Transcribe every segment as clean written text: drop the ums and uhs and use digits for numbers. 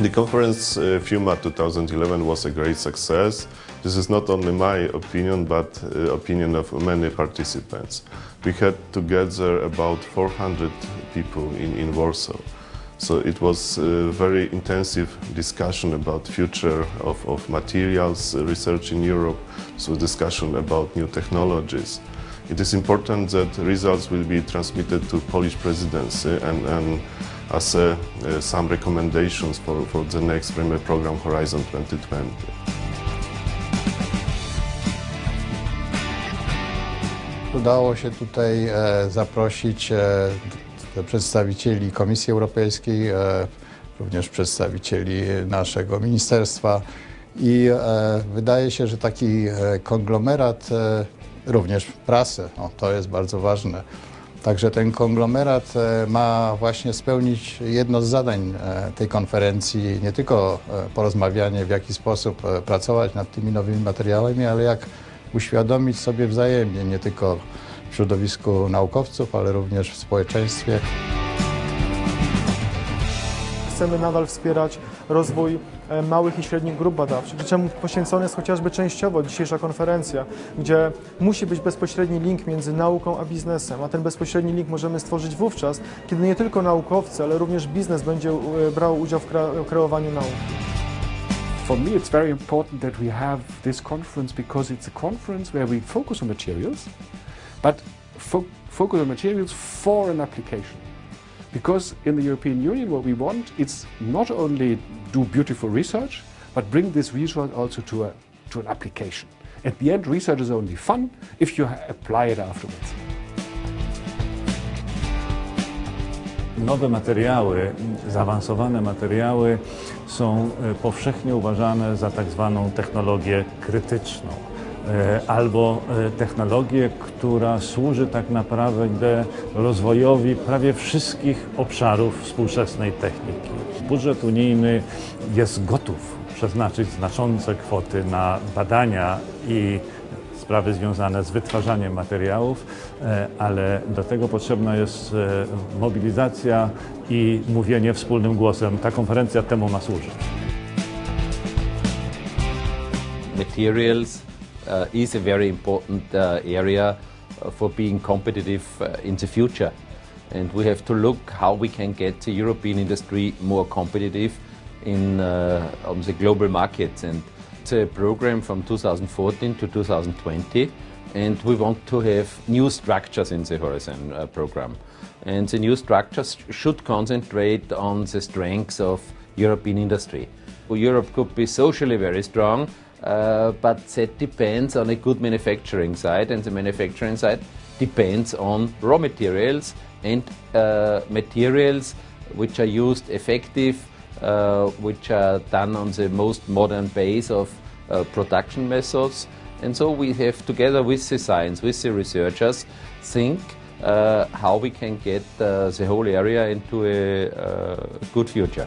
The conference FUMAT 2011 was a great success. This is not only my opinion, but opinion of many participants. We had together about 400 people in Warsaw. So it was a very intensive discussion about future of materials research in Europe, so discussion about new technologies. It is important that results will be transmitted to Polish presidency and as some recommendations for the next framework program Horizon 2020. Udało się tutaj zaprosić przedstawicieli Komisji Europejskiej, również przedstawicieli naszego ministerstwa i wydaje się, że taki konglomerat, również prasę, to jest bardzo ważne. Także ten konglomerat ma właśnie spełnić jedno z zadań tej konferencji, nie tylko porozmawianie, w jaki sposób pracować nad tymi nowymi materiałami, ale jak uświadomić sobie wzajemnie, nie tylko w środowisku naukowców, ale również w społeczeństwie. Chcemy nadal wspierać rozwój małych i średnich grup badawczych, czemu poświęcona jest chociażby częściowo dzisiejsza konferencja, gdzie musi być bezpośredni link między nauką a biznesem, a ten bezpośredni link możemy stworzyć wówczas, kiedy nie tylko naukowcy, ale również biznes będzie brał udział w kreowaniu nauk. For me, it's very important that we have this conference because it's a conference where we focus on materials, but focus on materials for an application. Because in the European Union, what we want is not only do beautiful research, but bring this research also to an application. At the end, research is only fun if you apply it afterwards. Nowe materiały, zaawansowane materiały są powszechnie uważane za tak zwaną technologię krytyczną albo technologię, która służy tak naprawdę rozwojowi prawie wszystkich obszarów współczesnej techniki. Budżet unijny jest gotów przeznaczyć znaczące kwoty na badania i sprawy związane z wytwarzaniem materiałów, ale do tego potrzebna jest mobilizacja i mówienie wspólnym głosem. Ta konferencja temu ma służyć. Materials is a very important area for being competitive in the future. And we have to look how we can get the European industry more competitive on the global markets. And the program from 2014 to 2020, and we want to have new structures in the Horizon program. And the new structures should concentrate on the strengths of European industry. Europe could be socially very strong, but that depends on a good manufacturing side, and the manufacturing side depends on raw materials and materials which are used effective, which are done on the most modern base of production methods. And so we have, together with the science, with the researchers, think how we can get the whole area into a good future.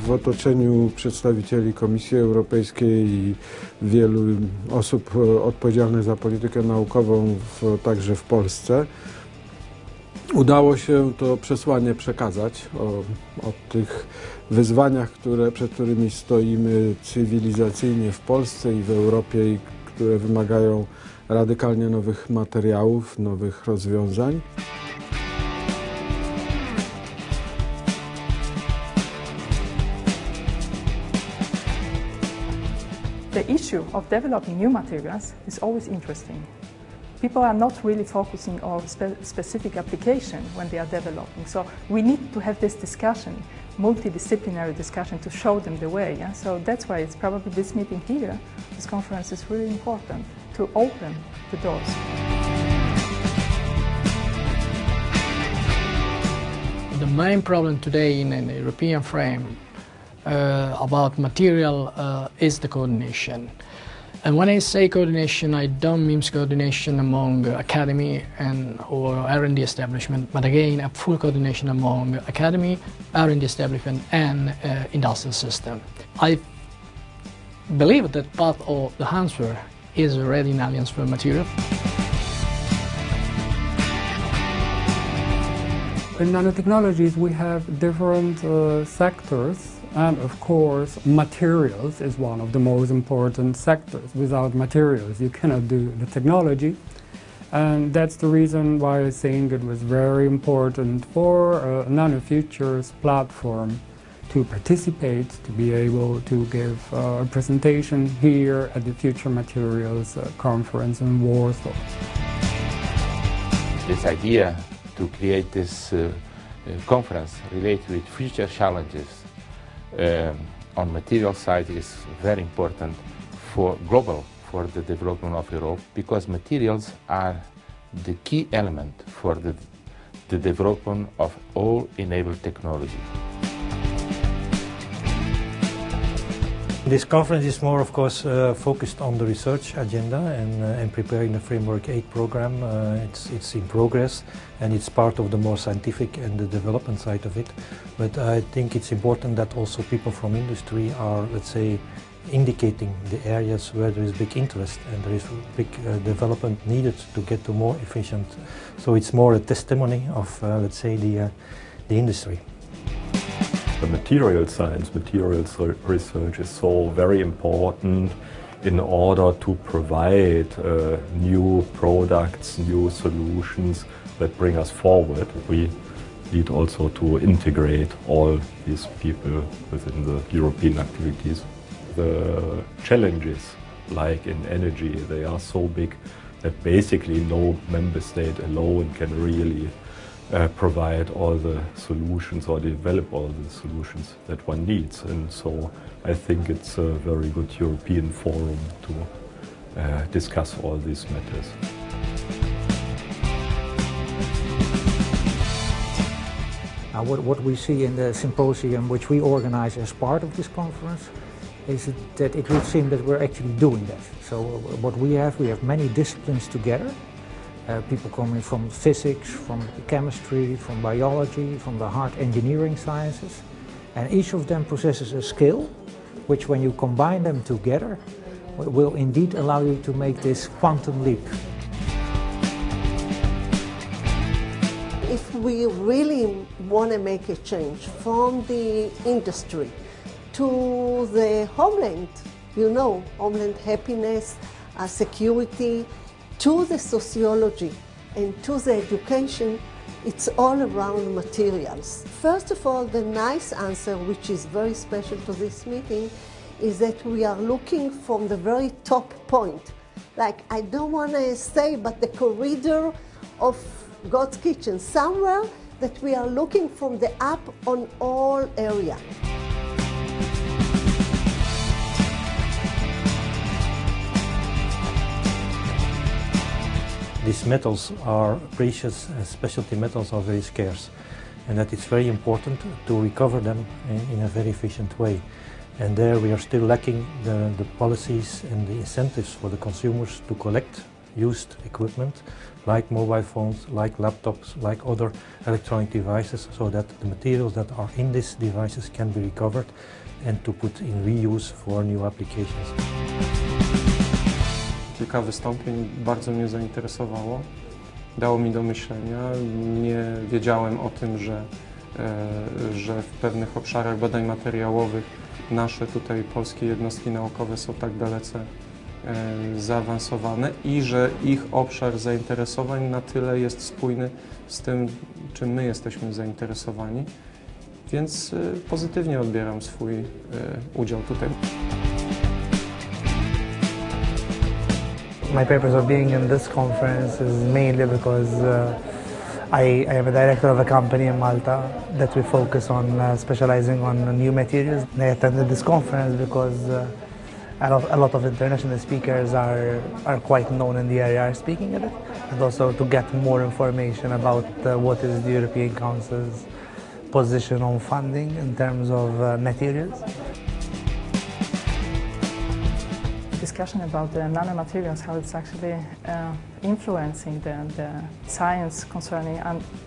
W otoczeniu przedstawicieli Komisji Europejskiej i wielu osób odpowiedzialnych za politykę naukową także w Polsce udało się to przesłanie przekazać o tych wyzwaniach, przed którymi stoimy cywilizacyjnie w Polsce i w Europie, i które wymagają radykalnie nowych materiałów, nowych rozwiązań. The issue of developing new materials is always interesting. People are not really focusing on specific application when they are developing. So we need to have this discussion, multidisciplinary discussion, to show them the way. Yeah? So that's why it's probably this meeting here, this conference is really important to open the doors. The main problem today in an European frame about material is the coordination. And when I say coordination, I don't mean coordination among academy or R&D establishment, but again, a full coordination among academy, R&D establishment, and industrial system. I believe that part of the answer is already in Alliance for Material. In nanotechnologies, we have different sectors, and of course, materials is one of the most important sectors. Without materials, you cannot do the technology. And that's the reason why I think it was very important for NanoFutures platform to participate, to be able to give a presentation here at the Future Materials Conference in Warsaw. This idea to create this conference related with future challenges on material side is very important for global, for the development of Europe, because materials are the key element for the development of all enabled technology. This conference is more, of course, focused on the research agenda and preparing the Framework 8 program. It's in progress, and it's part of the more scientific and the development side of it. But I think it's important that also people from industry are, let's say, indicating the areas where there is big interest and there is big development needed to get to more efficient. So it's more a testimony of, let's say, the industry. The material science, materials research is so very important in order to provide new products, new solutions that bring us forward. We need also to integrate all these people within the European activities. The challenges, like in energy, they are so big that basically no member state alone can really provide all the solutions or develop all the solutions that one needs. And so I think it's a very good European forum to discuss all these matters. What we see in the symposium, which we organize as part of this conference, is that it would seem that we're actually doing that. So what we have many disciplines together. People coming from physics, from chemistry, from biology, from the hard engineering sciences. And each of them possesses a skill, which when you combine them together, will indeed allow you to make this quantum leap. If we really want to make a change from the industry to the homeland, you know, homeland happiness, security, to the sociology and to the education, it's all around materials. First of all, the nice answer, which is very special to this meeting, is that we are looking from the very top point. Like, I don't want to say, but the corridor of God's kitchen, somewhere that we are looking from the up on all area. These metals are precious, specialty metals are very scarce, and that it's very important to recover them in a very efficient way. And there we are still lacking the policies and the incentives for the consumers to collect used equipment, like mobile phones, like laptops, like other electronic devices, so that the materials that are in these devices can be recovered and to put in reuse for new applications. Kilka wystąpień bardzo mnie zainteresowało, dało mi do myślenia. Nie wiedziałem o tym, że w pewnych obszarach badań materiałowych nasze tutaj polskie jednostki naukowe są tak dalece zaawansowane i że ich obszar zainteresowań na tyle jest spójny z tym, czym my jesteśmy zainteresowani. Więc pozytywnie odbieram swój udział tutaj. My purpose of being in this conference is mainly because I am a director of a company in Malta that we focus on specializing on new materials. I attended this conference because a lot of international speakers are quite known in the area are speaking at it, and also to get more information about what is the European Council's position on funding in terms of materials. Discussion about the nanomaterials, how it's actually influencing the science concerning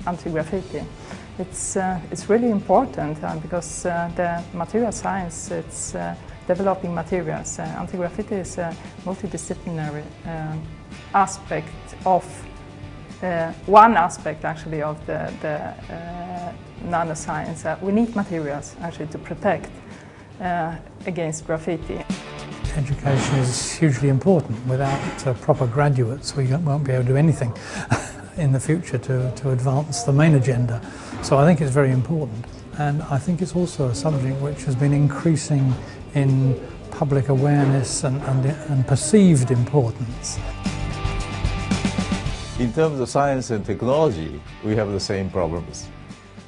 anti-graffiti. It's really important because the material science, it's developing materials. Anti-graffiti is a multidisciplinary aspect of one aspect actually of the nanoscience. We need materials actually to protect against graffiti. Education is hugely important. Without proper graduates, we won't be able to do anything in the future to advance the main agenda. So I think it's very important. And I think it's also a subject which has been increasing in public awareness and perceived importance. In terms of science and technology, we have the same problems.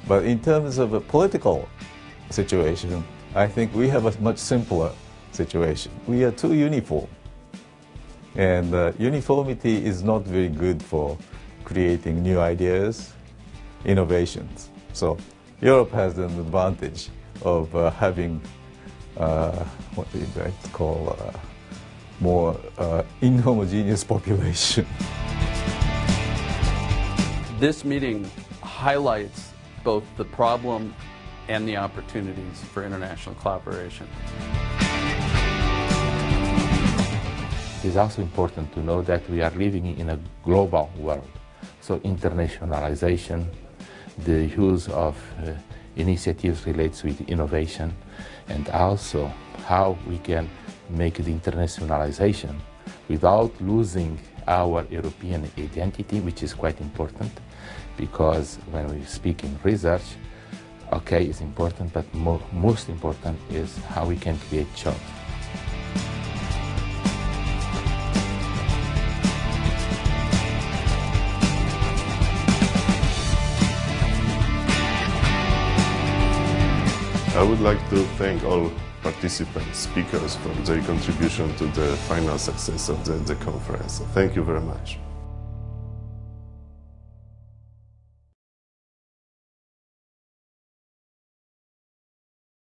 But in terms of a political situation, I think we have a much simpler situation. We are too uniform. And uniformity is not very good for creating new ideas, innovations. So Europe has an advantage of having what you might call more inhomogeneous population. This meeting highlights both the problem and the opportunities for international collaboration. It is also important to know that we are living in a global world. So internationalization, the use of initiatives relates with innovation, and also how we can make the internationalization without losing our European identity, which is quite important, because when we speak in research, okay, it's important, but most important is how we can create jobs. I would like to thank all participants, speakers for their contribution to the final success of the conference. Thank you very much.